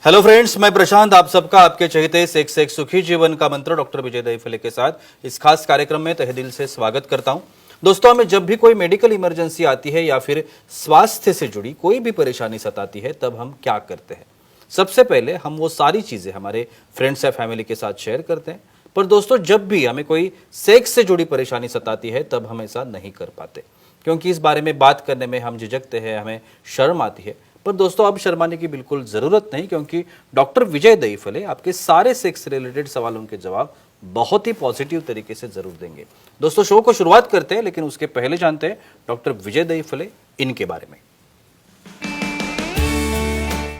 Hello friends, मैं प्रशांत आप सबका आपके चहेते सेक्स एक सुखी जीवन का मंत्र डॉक्टर विजय दहीफले के साथ इस खास कार्यक्रम में तहे दिल से स्वागत करता हूं। दोस्तों, हमें जब भी कोई मेडिकल इमरजेंसी आती है या फिर स्वास्थ्य से जुड़ी कोई भी परेशानी सताती है, तब हम क्या करते हैं? सबसे पहले हम वो सारी चीजें हमारे फ्रेंड्स या फैमिली के साथ शेयर करते हैं। पर दोस्तों, जब भी हमें कोई सेक्स से जुड़ी परेशानी सताती है, तब हम ऐसा नहीं कर पाते, क्योंकि इस बारे में बात करने में हम झिझकते हैं, हमें शर्म आती है। पर दोस्तों, अब शर्माने की बिल्कुल जरूरत नहीं, क्योंकि डॉक्टर विजय दहीफले आपके सारे सेक्स रिलेटेड सवालों के जवाब बहुत ही पॉजिटिव तरीके से जरूर देंगे। दोस्तों, शो को शुरुआत करते हैं, लेकिन उसके पहले जानते हैं डॉक्टर विजय दहीफले इनके बारे में।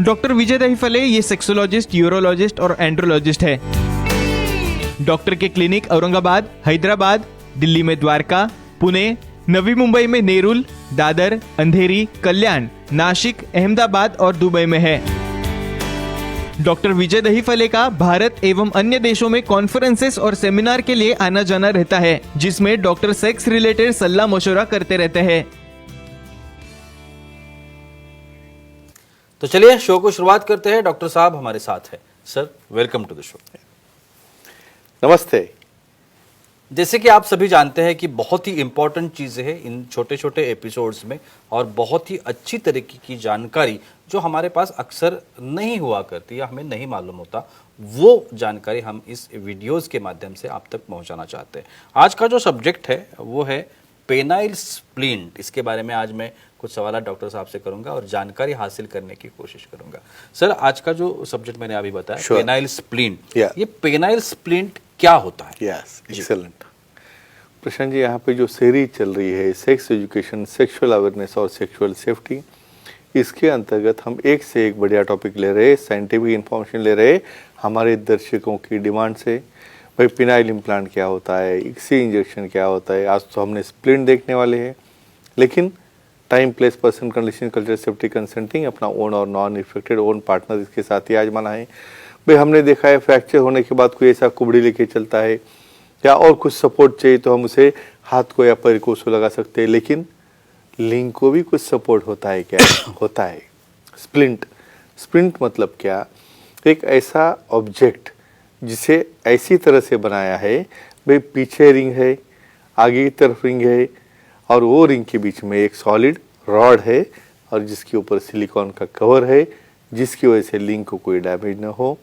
डॉक्टर विजय दहीफले ये सेक्सोलॉजिस्ट, यूरोलॉजिस्ट और एंड्रोलॉजिस्ट है। डॉक्टर के क्लिनिक औरंगाबाद, हैदराबाद, दिल्ली में द्वारका, पुणे, नवी मुंबई में नेरुल, दादर, अंधेरी, कल्याण, नासिक, अहमदाबाद और दुबई में है। डॉक्टर विजय दहीफले का भारत एवं अन्य देशों में कॉन्फ्रेंसेस और सेमिनार के लिए आना जाना रहता है, जिसमें डॉक्टर सेक्स रिलेटेड सलाह मशवरा करते रहते हैं। तो चलिए शो को शुरुआत करते हैं। डॉक्टर साहब हमारे साथ है। Sir, welcome to the show. नमस्ते। जैसे कि आप सभी जानते हैं कि बहुत ही इंपॉर्टेंट चीज़ें हैं इन छोटे छोटे एपिसोड्स में, और बहुत ही अच्छी तरीके की जानकारी जो हमारे पास अक्सर नहीं हुआ करती या हमें नहीं मालूम होता, वो जानकारी हम इस वीडियोस के माध्यम से आप तक पहुंचाना चाहते हैं। आज का जो सब्जेक्ट है वो है पेनाइल स्प्लिंट। इसके बारे में आज मैं कुछ सवाल डॉक्टर साहब से करूंगा और जानकारी हासिल करने की कोशिश करूंगा। सर, आज का जो सब्जेक्ट मैंने अभी बताया, पेनाइल स्प्लिंट, ये पेनाइल स्प्लिंट क्या होता है? Yes, excellent. प्रशांत जी, यहाँ पे जो सीरीज चल रही है सेक्स एजुकेशन, सेक्सुअल अवेयरनेस और सेक्सुअल सेफ्टी, इसके अंतर्गत हम एक से एक बढ़िया टॉपिक ले रहे, साइंटिफिक इंफॉर्मेशन ले रहे हमारे दर्शकों की डिमांड से। भाई, पिनाइल इम्प्लांट क्या होता है, इक्सी इंजेक्शन क्या होता है। आज तो हमने स्प्लिंट देखने वाले हैं, लेकिन time, place, person, condition, culture, safety, consenting, अपना ओन और नॉन इफेक्टेड ओन पार्टनर इसके साथ ही आजमाना है। भाई, हमने देखा है फ्रैक्चर होने के बाद कोई ऐसा कुबड़ी लेके चलता है या और कुछ सपोर्ट चाहिए तो हम उसे हाथ को या पैर को उसको लगा सकते हैं, लेकिन लिंग को भी कुछ सपोर्ट होता है क्या? होता है। स्प्लिंट, स्प्लिंट मतलब क्या? एक ऐसा ऑब्जेक्ट जिसे ऐसी तरह से बनाया है, भाई पीछे रिंग है, आगे की तरफ रिंग है, और वो रिंग के बीच में एक सॉलिड रॉड है और जिसके ऊपर सिलिकॉन का कवर है, जिसकी वजह से लिंग को कोई डैमेज न हो।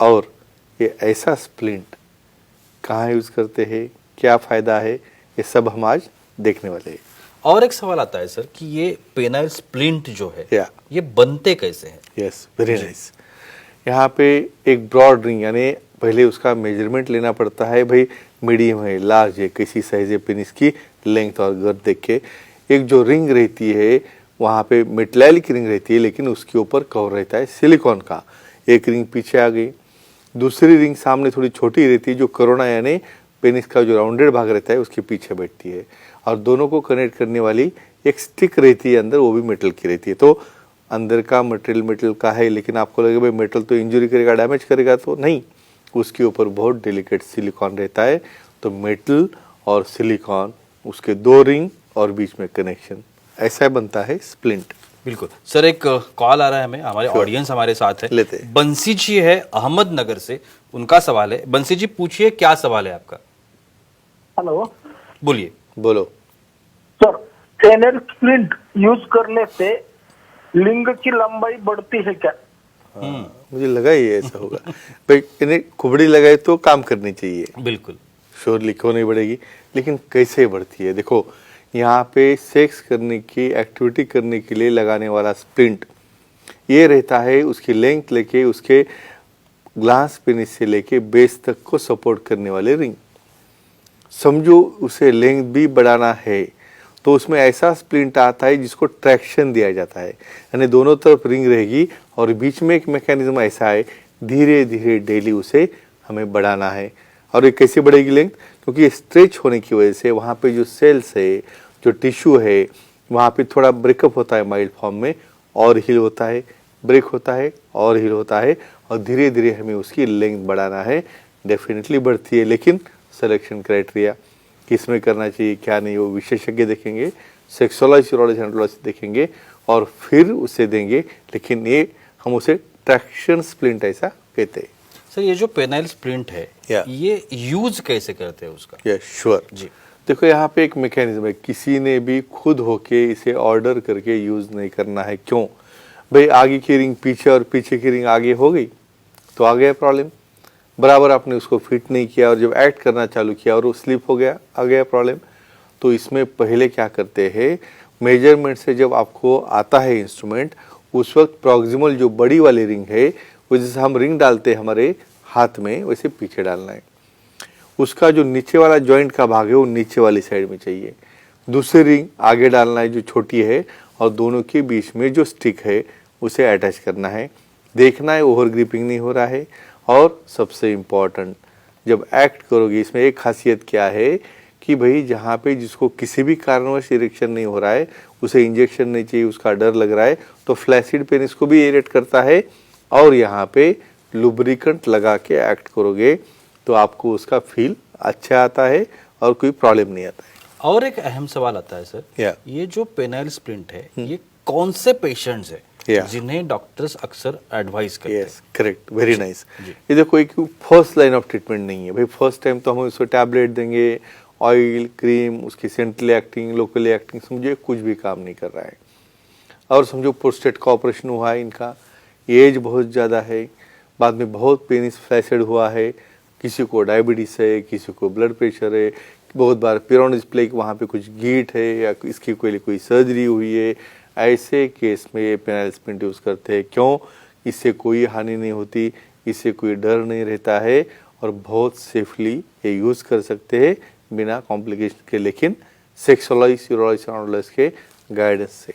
और ये ऐसा स्प्लिंट कहाँ यूज करते हैं, क्या फायदा है, ये सब हम आज देखने वाले हैं। और एक सवाल आता है सर कि ये पेनाइल स्प्लिंट जो है, ये बनते कैसे हैं? Yes, very nice. यहाँ पे एक ब्रॉड रिंग, यानी पहले उसका मेजरमेंट लेना पड़ता है। भाई, मीडियम है, लार्ज है, किसी साइज है, पेनिस की लेंथ और गर्थ देख के एक जो रिंग रहती है, वहाँ पे मेटल की रिंग रहती है, लेकिन उसके ऊपर कवर रहता है सिलिकॉन का। एक रिंग पीछे आ गई, दूसरी रिंग सामने थोड़ी छोटी रहती है, जो कोरोना यानी पेनिस का जो राउंडेड भाग रहता है उसके पीछे बैठती है, और दोनों को कनेक्ट करने वाली एक स्टिक रहती है अंदर, वो भी मेटल की रहती है। तो अंदर का मटेरियल मेटल का है, लेकिन आपको लगे भाई मेटल तो इंजरी करेगा, डैमेज करेगा, तो नहीं, उसके ऊपर बहुत डेलिकेट सिलिकॉन रहता है। तो मेटल और सिलिकॉन, उसके दो रिंग और बीच में कनेक्शन, ऐसा बनता है स्प्लिंट। बिल्कुल सर, एक कॉल आ रहा है हमें, हमारे ऑडियंस हमारे साथ है। लेते। बंसी जी है अहमदनगर से, उनका सवाल है। बंसी जी, पूछिए, क्या सवाल है आपका? हेलो, बोलिए। बोलो सर। पेनाइल स्प्लिंट यूज करने से लिंग की लंबाई बढ़ती है क्या? मुझे लगा ही ऐसा होगा। भाई, इन्हें कुबड़ी लगाए तो काम करनी चाहिए, बिल्कुल, श्योर लिखो नहीं बढ़ेगी, लेकिन कैसे बढ़ती है? देखो, यहाँ पे सेक्स करने की एक्टिविटी करने के लिए लगाने वाला स्प्लिंट ये रहता है, उसकी लेंथ लेके उसके ग्लास पेनिस से लेके बेस तक को सपोर्ट करने वाले रिंग। समझो उसे लेंथ भी बढ़ाना है तो उसमें ऐसा स्प्लिंट आता है जिसको ट्रैक्शन दिया जाता है, यानी दोनों तरफ रिंग रहेगी और बीच में एक मैकेनिज्म ऐसा है, धीरे धीरे डेली उसे हमें बढ़ाना है। और ये कैसे बढ़ेगी लेंथ? क्योंकि स्ट्रेच होने की वजह से वहाँ पे जो सेल्स है, जो टिश्यू है, वहाँ पे थोड़ा ब्रेकअप होता है माइल्ड फॉर्म में, और हील होता है, ब्रेक होता है और हील होता है, और धीरे धीरे हमें उसकी लेंथ बढ़ाना है। डेफिनेटली बढ़ती है, लेकिन सिलेक्शन क्राइटेरिया किस में करना चाहिए क्या नहीं, वो विशेषज्ञ देखेंगे, सेक्सोलॉजी, यूरोलॉजी, एंड्रोलॉजी देखेंगे और फिर उसे देंगे। लेकिन ये हम उसे ट्रैक्शन स्प्लिंट ऐसा कहते हैं। सर ये जो पेनाइल स्प्लिंट है Yeah. ये यूज कैसे करते हैं उसका? Yes sure. जी। देखो यहाँ पे एक मैकेनिज्म है, किसी ने भी खुद होके इसे ऑर्डर करके यूज नहीं करना है। क्यों भाई, आगे की रिंग पीछे और पीछे की रिंग आगे हो गई तो आ गया प्रॉब्लम, बराबर आपने उसको फिट नहीं किया और जब एक्ट करना चालू किया और वो स्लिप हो गया, आ गया प्रॉब्लम। तो इसमें पहले क्या करते हैं, मेजरमेंट से जब आपको आता है इंस्ट्रूमेंट, उस वक्त प्रॉक्सिमल जो बड़ी वाली रिंग है वो जैसे हम रिंग डालते हैं हमारे हाथ में वैसे पीछे डालना है। उसका जो नीचे वाला जॉइंट का भाग है वो नीचे वाली साइड में चाहिए। दूसरी रिंग आगे डालना है जो छोटी है, और दोनों के बीच में जो स्टिक है उसे अटैच करना है। देखना है ओवर ग्रिपिंग नहीं हो रहा है। और सबसे इम्पॉर्टेंट, जब एक्ट करोगे इसमें एक खासियत क्या है कि भाई जहाँ पे जिसको किसी भी कारणवश इरेक्शन नहीं हो रहा है, उसे इंजेक्शन नहीं चाहिए, उसका डर लग रहा है, तो फ्लैसिड पेनिस को भी इरेट करता है। और यहाँ पे लुब्रिकेंट लगा के एक्ट करोगे तो आपको उसका फील अच्छा आता है और कोई प्रॉब्लम नहीं आता है। और एक अहम सवाल आता है सर, Yeah. ये जो पेनाइल स्प्लिंट है ये कौन से पेशेंट्स है Yeah. जिन्हें डॉक्टर्स अक्सर एडवाइस करते हैं? Yes correct, very nice. जी। ये देखो एक फर्स्ट लाइन ऑफ ट्रीटमेंट नहीं है भाई। फर्स्ट टाइम तो हम उसको टैबलेट देंगे, ऑयल क्रीम, उसकी सेंट्रली एक्टिंग लोकली एक्टिंग, समझो कुछ भी काम नहीं कर रहा है। और समझो प्रोस्टेट का ऑपरेशन हुआ है, इनका एज बहुत ज़्यादा है, बाद में बहुत पेनिस फ्लैसिड हुआ है, किसी को डायबिटीज़ है, किसी को ब्लड प्रेशर है, बहुत बार पेरोनिस प्लेग वहाँ पे कुछ गीट है या इसकी कोई सर्जरी हुई है, ऐसे केस में ये पेनाइल स्प्लिंट यूज़ करते हैं। क्यों? इससे कोई हानि नहीं होती, इससे कोई डर नहीं रहता है और बहुत सेफली ये यूज़ कर सकते हैं बिना कॉम्प्लिकेशन के, लेकिन सेक्सोलॉजिस्ट यूरोलॉजिस्ट एंड्रोलॉजिस्ट के गाइडेंस से।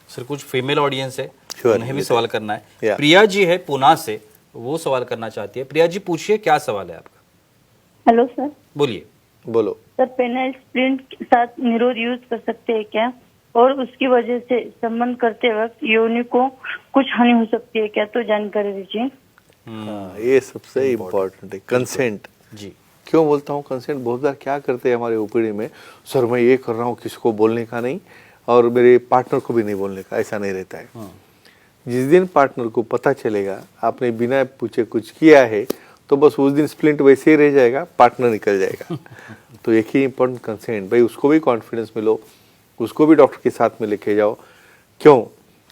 सर कुछ फीमेल ऑडियंस है, Sure, उन्हें भी ये सवाल करना है। Yeah. प्रिया जी है पुणे से, वो सवाल करना चाहती है। प्रिया जी पूछिए, क्या सवाल है आपका? Hello sir. बोलिए। बोलो। सर पेनाइल स्प्लिंट के साथ निरोध यूज कर सकते हैं क्या, और उसकी वजह से संबंध करते वक्त योनि को कुछ हानि हो सकती है क्या, तो जानकारी दीजिए। हाँ, ये सबसे इम्पोर्टेंट है, कंसेंट। जी। क्यों बोलता हूँ कंसेंट? बहुत बार क्या करते हैं हमारे ओपीडी में, सर मैं ये कर रहा हूँ, किसी को बोलने का नहीं और मेरे पार्टनर को भी नहीं बोलने का, ऐसा नहीं रहता है। जिस दिन पार्टनर को पता चलेगा आपने बिना पूछे कुछ किया है तो बस उस दिन स्प्लिंट वैसे ही रह जाएगा, पार्टनर निकल जाएगा। तो एक ही इम्पोर्टेंट कंसेंट, भाई उसको भी कॉन्फिडेंस मिलो, उसको भी डॉक्टर के साथ में लेके जाओ। क्यों?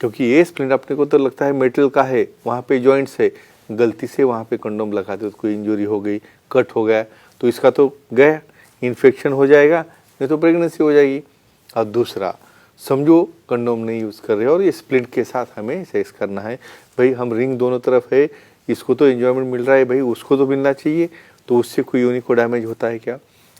क्योंकि ये स्प्लिंट अपने को तो लगता है मेटल का है, वहाँ पे जॉइंट्स है, गलती से वहाँ पे कंडोम लगा दो तो कोई इंजरी हो गई, कट हो गया तो इसका तो गया, इन्फेक्शन हो जाएगा, नहीं तो प्रेगनेंसी हो जाएगी। और दूसरा, समझो कंडोम नहीं यूज़ कर रहे हो और ये स्प्लिंट के साथ हमें सेक्स करना है, भाई हम रिंग दोनों तरफ है, इसको तो एंजॉयमेंट मिल रहा है, भाई उसको तो मिलना चाहिए, तो उससे कोई योनि को डैमेज होता है क्या?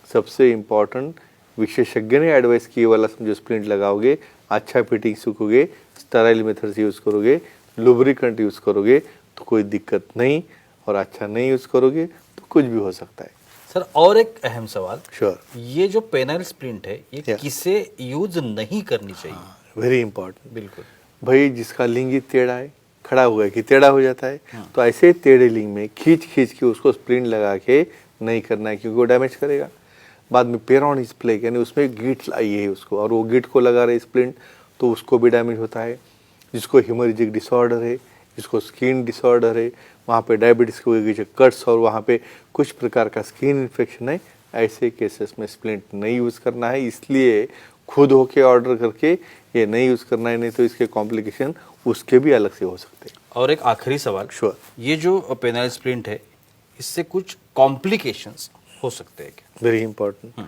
सबसे इम्पॉर्टेंट, विशेषज्ञ ने एडवाइस किए वाला समझो स्प्लिंट लगाओगे, अच्छा फिटिंग सीखोगे, स्टेराइल मेथड से यूज़ करोगे, लुब्रिकेंट यूज़ करोगे तो कोई दिक्कत नहीं, और अच्छा नहीं यूज़ करोगे तो कुछ भी हो सकता है। सर और एक अहम सवाल, श्योर, ये जो पेनाइल स्प्लिंट है ये Yeah. किसे यूज नहीं करनी चाहिए? Very important. बिल्कुल। भाई जिसका लिंग ही टेढ़ा है, खड़ा हुआ है कि टेढ़ा हो जाता है, तो ऐसे टेढ़े लिंग में खींच के उसको स्प्लिंट लगा के नहीं करना है, क्योंकि वो डैमेज करेगा। बाद में पेरोनिस प्लेग यानी उसमें गीट आई है उसको, और वो गीट को लगा रहे स्प्लिंट तो उसको भी डैमेज होता है। जिसको हेमोरेजिक डिसऑर्डर है, जिसको स्किन डिसऑर्डर है, वहाँ पे डायबिटीज़ की वजह से कट्स और वहाँ पे कुछ प्रकार का स्किन इन्फेक्शन है, ऐसे केसेस में स्प्लिंट नहीं यूज़ करना है। इसलिए खुद होके ऑर्डर करके ये नहीं यूज़ करना है, नहीं तो इसके कॉम्प्लिकेशन उसके भी अलग से हो सकते हैं। और एक आखिरी सवाल, श्योर, ये जो पेनाइल स्प्लिंट है इससे कुछ कॉम्प्लिकेशंस हो सकते हैं क्या? Very important.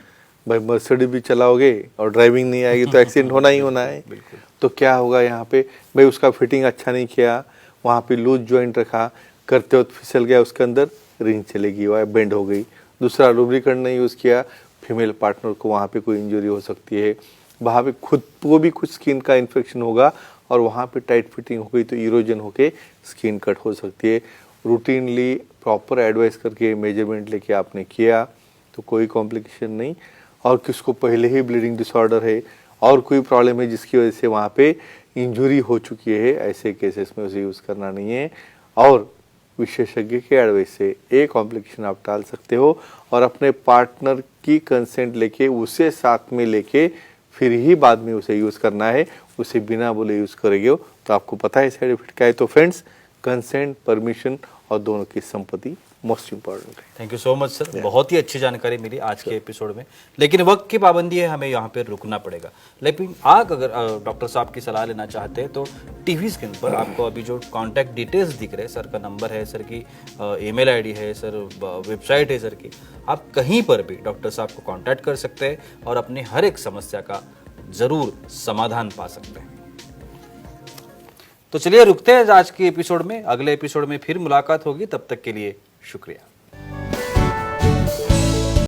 भाई मर्सिडीज भी चलाओगे और ड्राइविंग नहीं आएगी तो एक्सीडेंट होना ही होना है। बिल्कुल। तो क्या होगा यहाँ पे, भाई उसका फिटिंग अच्छा नहीं किया, वहाँ पे लूज जॉइंट रखा, करते वक्त फिसल गया, उसके अंदर रिंग चलेगी, वह बेंड हो गई। दूसरा, लुब्रिकेंट नहीं यूज़ किया, फीमेल पार्टनर को वहाँ पे कोई इंजरी हो सकती है, वहाँ पे खुद को भी कुछ स्किन का इन्फेक्शन होगा और वहाँ पे टाइट फिटिंग हो गई तो इरोजन होके स्किन कट हो सकती है। रूटीनली प्रॉपर एडवाइस करके मेजरमेंट लेके आपने किया तो कोई कॉम्प्लिकेशन नहीं। और किसको पहले ही ब्लीडिंग डिसऑर्डर है और कोई प्रॉब्लम है जिसकी वजह से वहाँ पे इंजरी हो चुकी है, ऐसे केसेस में उसे यूज़ करना नहीं है। और विशेषज्ञ के एडवाइस से एक कॉम्प्लिकेशन आप टाल सकते हो, और अपने पार्टनर की कंसेंट लेके उसे साथ में लेके फिर ही बाद में उसे यूज़ करना है। उसे बिना बोले यूज़ करेंगे तो आपको पता है साइड इफेक्ट क्या है। तो फ्रेंड्स, कंसेंट, परमिशन और दोनों की संपत्ति मोस्ट इम्पोर्टेंट है। Thank you so much sir, बहुत ही अच्छी जानकारी मिली आज के एपिसोड में। लेकिन वक्त की पाबंदी है, हमें यहाँ पे रुकना पड़ेगा। लेकिन आप अगर डॉक्टर साहब की सलाह लेना चाहते हैं तो टीवी स्क्रीन पर आपको अभी जो कॉन्टैक्ट डिटेल्स दिख रहे हैं, सर का नंबर है, सर की ईमेल आईडी है, सर वेबसाइट है सर की, आप कहीं पर भी डॉक्टर साहब को कॉन्टैक्ट कर सकते हैं और अपनी हर एक समस्या का जरूर समाधान पा सकते हैं। तो चलिए रुकते हैं आज के एपिसोड में, अगले एपिसोड में फिर मुलाकात होगी, तब तक के लिए शुक्रिया।